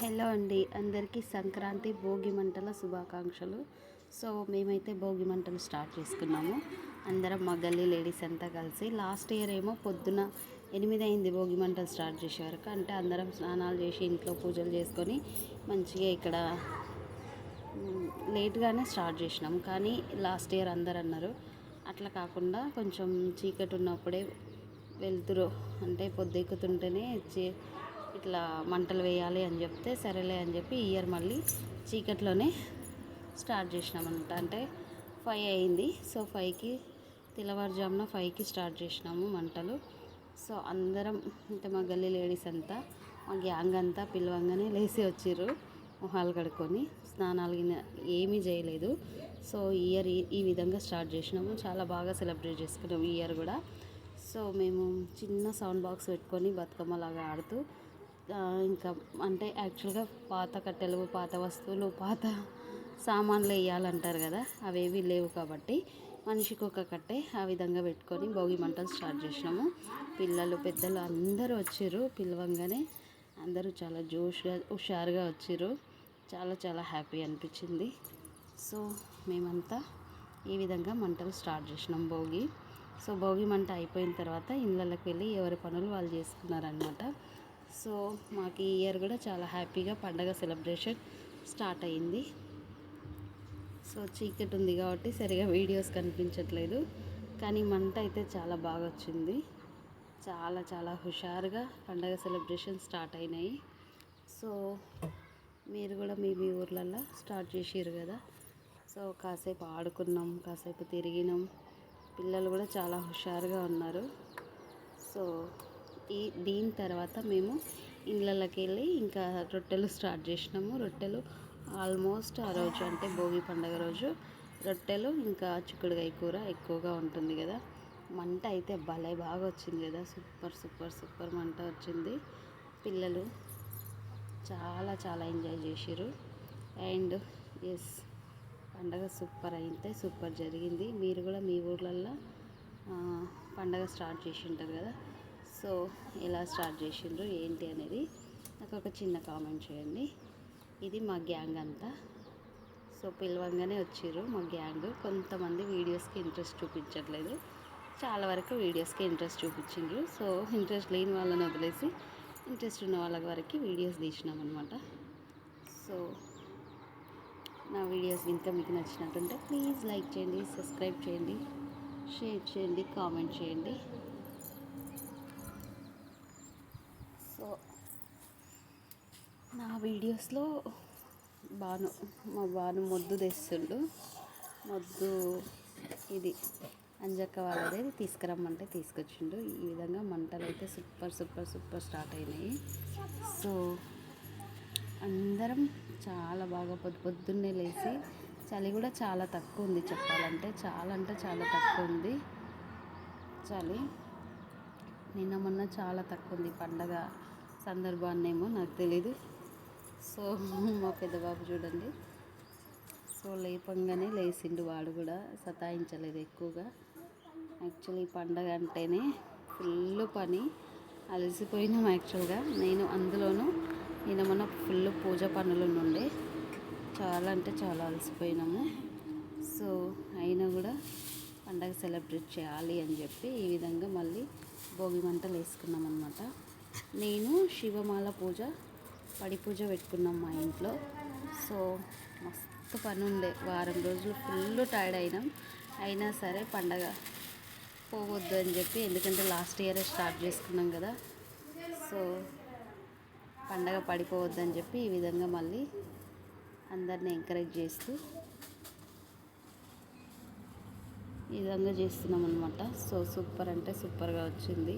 Hello అండి, అందరికీ సంక్రాంతి భోగి మంటల శుభాకాంక్షలు. సో మేమైతే భోగి మంటలు స్టార్ట్ చేసుకున్నాము. అందరం మా గల్లీ లేడీస్ అంతా కలిసి. లాస్ట్ ఇయర్ ఏమో పొద్దున 8 అయింది భోగి మంటలు స్టార్ట్ చేసే వరకు. అంటే అందరం స్నానాలు చేసి ఇంట్లో పూజలు చేసుకొని మంచిగా ఇక్కడ లేట్గానే స్టార్ట్ చేసినాము. కానీ లాస్ట్ ఇయర్ అందరు అన్నారు అట్లా కాకుండా కొంచెం చీకటి ఉన్నప్పుడే వెళ్తురు, అంటే పొద్దెక్కుతుంటేనే ఇట్లా మంటలు వేయాలి అని చెప్తే సరేలే అని చెప్పి ఈ ఇయర్ మళ్ళీ చీకట్లోనే స్టార్ట్ చేసినాం అనమాట. అంటే 5 అయింది. సో 5కి తెల్లవారుజామున 5కి స్టార్ట్ చేసినాము మంటలు. సో అందరం అంటే మా గల్లీ లేడీస్ అంతా, మా గ్యాంగ్ అంతా పిలవంగానే లేచి వచ్చిర్రు. మొహాలు కడుక్కొని స్నానాలు ఏమీ చేయలేదు. సో ఈ ఇయర్ ఈ విధంగా స్టార్ట్ చేసినాము. చాలా బాగా సెలబ్రేట్ చేసుకున్నాము ఈ ఇయర్ కూడా. సో మేము చిన్న సౌండ్ బాక్స్ పెట్టుకొని బతుకమ్మలాగా ఆడుతూ ఇంకా అంటే యాక్చువల్గా పాత కట్టెలు, పాత వస్తువులు, పాత సామాన్లు వేయాలంటారు కదా, అవేవి లేవు కాబట్టి మనిషికి ఒక కట్టే ఆ విధంగా పెట్టుకొని భోగి మంటలు స్టార్ట్ చేసినాము. పిల్లలు పెద్దలు అందరూ వచ్చిర్రు. పిలవంగానే అందరూ చాలా జోష్గా హుషారుగా వచ్చిర్రు. చాలా చాలా హ్యాపీ అనిపించింది. సో మేమంతా ఈ విధంగా మంటలు స్టార్ట్ చేసినాం భోగి. సో భోగి మంట అయిపోయిన తర్వాత ఇళ్ళకి వెళ్ళి ఎవరి పనులు వాళ్ళు చేసుకున్నారనమాట. సో మాకు ఈ ఇయర్ కూడా చాలా హ్యాపీగా పండగ సెలబ్రేషన్ స్టార్ట్ అయింది. సో చీకటి ఉంది కాబట్టి సరిగా వీడియోస్ కనిపించట్లేదు, కానీ మంట అయితే చాలా బాగా వచ్చింది. చాలా చాలా హుషారుగా పండగ సెలబ్రేషన్ స్టార్ట్ అయినాయి. సో మీరు కూడా మీ ఊర్లలో స్టార్ట్ చేసిర్రు కదా. సో కాసేపు ఆడుకున్నాం, కాసేపు తిరిగినాం. పిల్లలు కూడా చాలా హుషారుగా ఉన్నారు. సో దీని తర్వాత మేము ఇళ్ళకి వెళ్ళి ఇంకా రొట్టెలు స్టార్ట్ చేసినాము. రొట్టెలు ఆల్మోస్ట్ ఆ రోజు అంటే భోగి పండుగ రోజు రొట్టెలు ఇంకా చిక్కుడుకాయ కూర ఎక్కువగా ఉంటుంది కదా. మంట అయితే భలే బాగా వచ్చింది కదా, సూపర్ సూపర్ సూపర్ మంట వచ్చింది. పిల్లలు చాలా చాలా ఎంజాయ్ చేసిర్రు. అండ్ ఎస్, పండగ సూపర్ అయితే సూపర్ జరిగింది. మీరు కూడా మీ ఊర్లల్లో పండగ స్టార్ట్ చేసి ఉంటారు కదా. సో ఎలా స్టార్ట్ చేసిండ్రు ఏంటి అనేది నాకు ఒక చిన్న కామెంట్ చేయండి. ఇది మా గ్యాంగ్ అంతా. సో పిలవంగానే వచ్చిర్రు మా గ్యాంగ్. కొంతమంది వీడియోస్కి ఇంట్రెస్ట్ చూపించట్లేదు, చాలా వరకు వీడియోస్కి ఇంట్రెస్ట్ చూపించిండ్రు. సో ఇంట్రెస్ట్ లేని వాళ్ళని వదిలేసి ఇంట్రెస్ట్ ఉన్న వాళ్ళ వరకు వీడియోస్ తీసినాం అనమాట. సో నా వీడియోస్ ఇంకా మీకు నచ్చినట్టుంటే ప్లీజ్ లైక్ చేయండి, సబ్స్క్రైబ్ చేయండి, షేర్ చేయండి, కామెంట్ చేయండి. సో నా వీడియోస్లో మా బాను మొద్దు తెస్తుండు. మొద్దు ఇది అంజక్క వాళ్ళదే తీసుకురమ్మంటే తీసుకొచ్చిండు. ఈ విధంగా మంటలు అయితే సూపర్ సూపర్ సూపర్ స్టార్ట్ అయినాయి. సో అందరం చాలా బాగా పొద్దున్నే లేచి, చలి కూడా చాలా తక్కువ ఉంది చెప్పాలంటే, చాలా అంటే చాలా తక్కువ ఉంది చలి. నిన్న మొన్న చాలా తక్కువ ఉంది, పండగ సందర్భాన్నేమో నాకు తెలీదు. సో మా పెద్దబాబు చూడండి, సో లేపంగానే లేచిండు. వాడు కూడా సతాయించలేదు ఎక్కువగా. యాక్చువల్లీ పండగ అంటేనే ఫుల్ పని, అలసిపోయినాం యాక్చువల్గా. నేను అందులోనూ నిన్న మొన్న ఫుల్ పూజ పనులు ఉండే, చాలా అంటే చాలా అలసిపోయినాము. సో అయినా కూడా పండగ సెలబ్రేట్ చేయాలి అని చెప్పి ఈ విధంగా మళ్ళీ భోగి మంటలు వేసుకున్నాం అనమాట. నేను శివమాల పూజ, పడి పూజ పెట్టుకున్నాం మా ఇంట్లో. సో మస్తు పని ఉండే, వారం రోజులు ఫుల్ టైర్డ్ అయినాం. అయినా సరే పండగ పోవద్దు అని చెప్పి, ఎందుకంటే లాస్ట్ ఇయరే స్టార్ట్ చేసుకున్నాం కదా. సో పండగ పడిపోవద్దు అని చెప్పి ఈ విధంగా మళ్ళీ అందరిని ఎంకరేజ్ చేస్తూ ఈ విధంగా చేస్తున్నాం అనమాట. సో సూపర్ అంటే సూపర్గా వచ్చింది.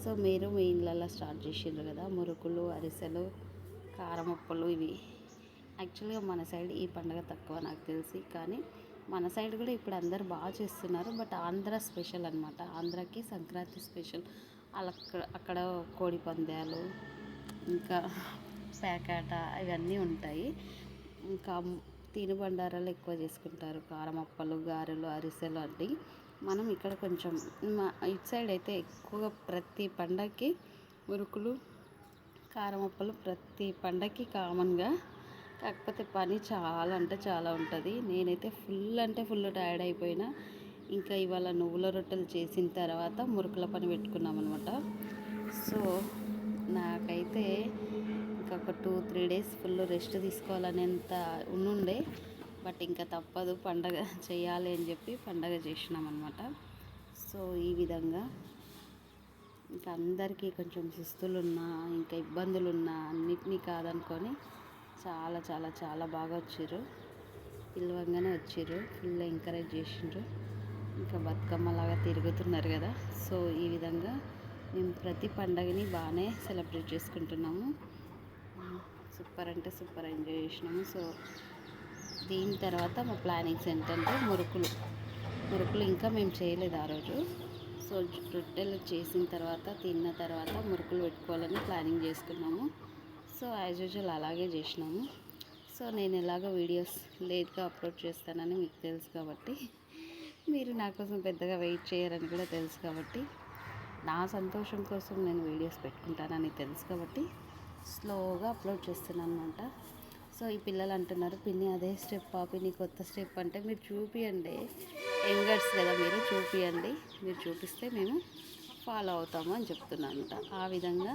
సో మీరు మీ ఇళ్ళల్లో స్టార్ట్ చేసిండ్రు కదా, మురుకులు, అరిసెలు, కారమప్పలు. ఇవి యాక్చువల్గా మన సైడ్ ఈ పండుగ తక్కువ నాకు తెలిసి, కానీ మన సైడ్ కూడా ఇప్పుడు అందరు బాగా చేస్తున్నారు. బట్ ఆంధ్ర స్పెషల్ అనమాట, ఆంధ్రాకి సంక్రాంతి స్పెషల్. అక్కడ కోడి పందాలు, ఇంకా పేకాట ఇవన్నీ ఉంటాయి. ఇంకా తినుబండారాలు ఎక్కువ చేసుకుంటారు, కారమప్పలు, గారెలు, అరిసెలు అన్నీ. మనం ఇక్కడ కొంచెం ఇటు సైడ్ అయితే ఎక్కువగా ప్రతి పండగకి మురుకులు, కారం అప్పలు ప్రతి పండగకి కామన్గా, కాకపోతే పని చాలా అంటే చాలా ఉంటుంది. నేనైతే ఫుల్ అంటే ఫుల్ టైర్డ్ అయిపోయినా. ఇంకా ఇవాళ నువ్వుల రొట్టెలు చేసిన తర్వాత మురుకుల పని పెట్టుకున్నాం అనమాట. సో నాకైతే ఇంకా ఒక 2-3 డేస్ ఫుల్ రెస్ట్ తీసుకోవాలనేంత ఉండే, బట్ ఇంకా తప్పదు, పండగ చేయాలి అని చెప్పి పండగ చేసినాం అనమాట. సో ఈ విధంగా ఇంకా అందరికీ కొంచెం సుస్తులున్నా ఇంకా ఇబ్బందులున్నా అన్నిటినీ కాదనుకొని చాలా చాలా చాలా బాగా వచ్చిర్రు. పిలవంగానే వచ్చిర్రు, ఫుల్ ఎంకరేజ్ చేసిండ్రు. ఇంకా బతుకమ్మలాగా తిరుగుతున్నారు కదా. సో ఈ విధంగా మేము ప్రతి పండగని బాగానే సెలబ్రేట్ చేసుకుంటున్నాము. సూపర్ అంటే సూపర్ ఎంజాయ్ చేసినాము. సో దీని తర్వాత మా ప్లానింగ్స్ ఏంటంటే మురుకులు ఇంకా మేము చేయలేదు ఆ రోజు. సో రొట్టెలు చేసిన తర్వాత తిన్న తర్వాత మురుకులు పెట్టుకోవాలని ప్లానింగ్ చేసుకున్నాము. సో యాజ్ యూజువల్ అలాగే చేసినాము. సో నేను ఎలాగో వీడియోస్ లేట్గా అప్లోడ్ చేస్తానని మీకు తెలుసు కాబట్టి, మీరు నా కోసం పెద్దగా వెయిట్ చేయరని కూడా తెలుసు కాబట్టి, నా సంతోషం కోసం నేను వీడియోస్ పెట్టుకుంటానని తెలుసు కాబట్టి స్లోగా అప్లోడ్ చేస్తున్నాను అనమాట. సో ఈ పిల్లలు అంటున్నారు, పిన్ని అదే స్టెప్ పిన్ని కొత్త స్టెప్ అంటే, మీరు చూపియండి, యంగర్స్ కదా మీరు, చూపియండి, మీరు చూపిస్తే మేము ఫాలో అవుతాము అని చెప్తున్నాను అనమాట. ఆ విధంగా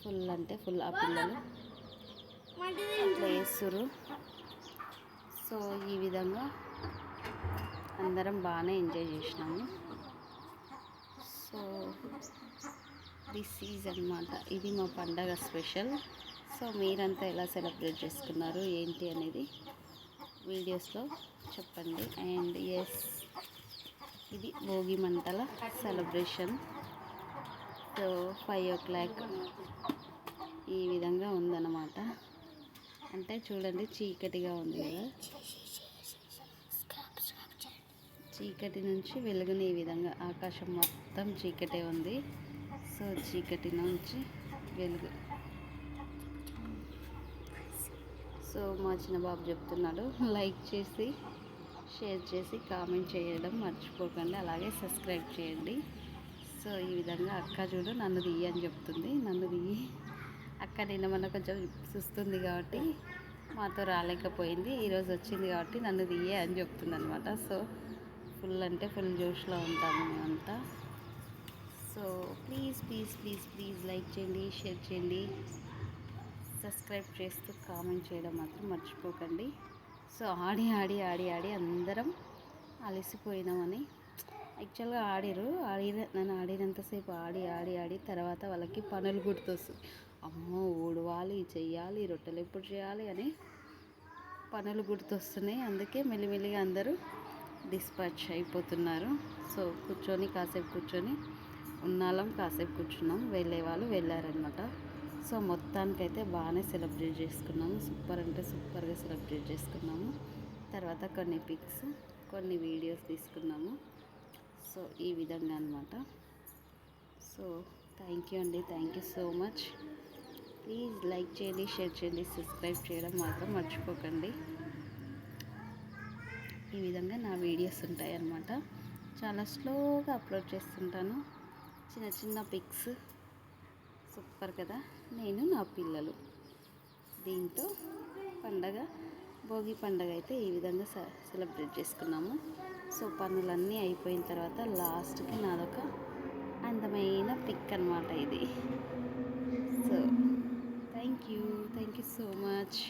ఫుల్ అంటే ఫుల్ ఆ పిల్లలు అట్లా వేస్తుర్రు. సో ఈ విధంగా అందరం బాగానే ఎంజాయ్ చేసినాము. సో దిస్ ఈజ్ అనమాట, ఇది మా పండగ స్పెషల్. సో మీరంతా ఎలా సెలబ్రేట్ చేసుకున్నారు ఏంటి అనేది వీడియోస్లో చెప్పండి. అండ్ ఎస్, ఇది భోగి మంటల సెలబ్రేషన్. సో 5 o'clock ఈ విధంగా ఉందన్నమాట. అంటే చూడండి చీకటిగా ఉంది కదా, చీకటి నుంచి వెలుగుని ఈ విధంగా, ఆకాశం మొత్తం చీకటే ఉంది. సో చీకటి నుంచి వెలుగు. సో మా చిన్న బాబు చెప్తున్నాడు, లైక్ చేసి షేర్ చేసి కామెంట్ చేయడం మర్చిపోకండి, అలాగే సబ్స్క్రైబ్ చేయండి. సో ఈ విధంగా అక్క చూడు నన్ను తీయి అని చెప్తుంది. నన్ను తీయి అక్క, నిన్న మొన్న కొంచెం చూస్తుంది కాబట్టి మాతో రాలేకపోయింది, ఈరోజు వచ్చింది కాబట్టి నన్ను తీయే అని చెప్తుంది అనమాట. సో ఫుల్ అంటే ఫుల్ జోష్లో ఉంటాము మేమంతా. So please please please please like చేయండి, షేర్ చేయండి, సబ్స్క్రైబ్ చేస్తూ కామెంట్ చేయడం మాత్రం మర్చిపోకండి. సో ఆడి ఆడి ఆడి ఆడి అందరం అలసిపోయినామని, యాక్చువల్గా నన్ను ఆడినంతసేపు ఆడి ఆడి ఆడి తర్వాత వాళ్ళకి పనులు గుర్తొస్తుంది. అమ్మో ఊడవాలి, చెయ్యాలి, రొట్టెలు ఎప్పుడు చేయాలి అని పనులు గుర్తొస్తున్నాయి. అందుకే మెల్లిమెల్లిగా అందరూ డిస్పాచ్ అయిపోతున్నారు. సో కాసేపు కూర్చొని ఉన్నాళ్ళం, కాసేపు కూర్చున్నాం, వెళ్ళే వాళ్ళు వెళ్ళారనమాట. సో మొత్తానికైతే బాగానే సెలబ్రేట్ చేసుకున్నాము. సూపర్ అంటే సూపర్గా సెలబ్రేట్ చేసుకున్నాము. తర్వాత కొన్ని పిక్స్, కొన్ని వీడియోస్ తీసుకున్నాము. సో ఈ విధంగా అనమాట. సో థ్యాంక్ యూ అండి, thank you so much. Please like చేయండి, షేర్ చేయండి, సబ్స్క్రైబ్ చేయడం మాత్రం మర్చిపోకండి. ఈ విధంగా నా వీడియోస్ ఉంటాయి అన్నమాట. చాలా స్లోగా అప్లోడ్ చేస్తుంటాను, చిన్న చిన్న పిక్స్. సూపర్ కదా, నేను నా పిల్లలు. దీంతో భోగి పండగ అయితే ఈ విధంగా సెలబ్రేట్ చేసుకున్నాము. సో పనులన్నీ అయిపోయిన తర్వాత లాస్ట్కి నాదొక అందమైన పిక్ అనమాట ఇది. So thank you so much.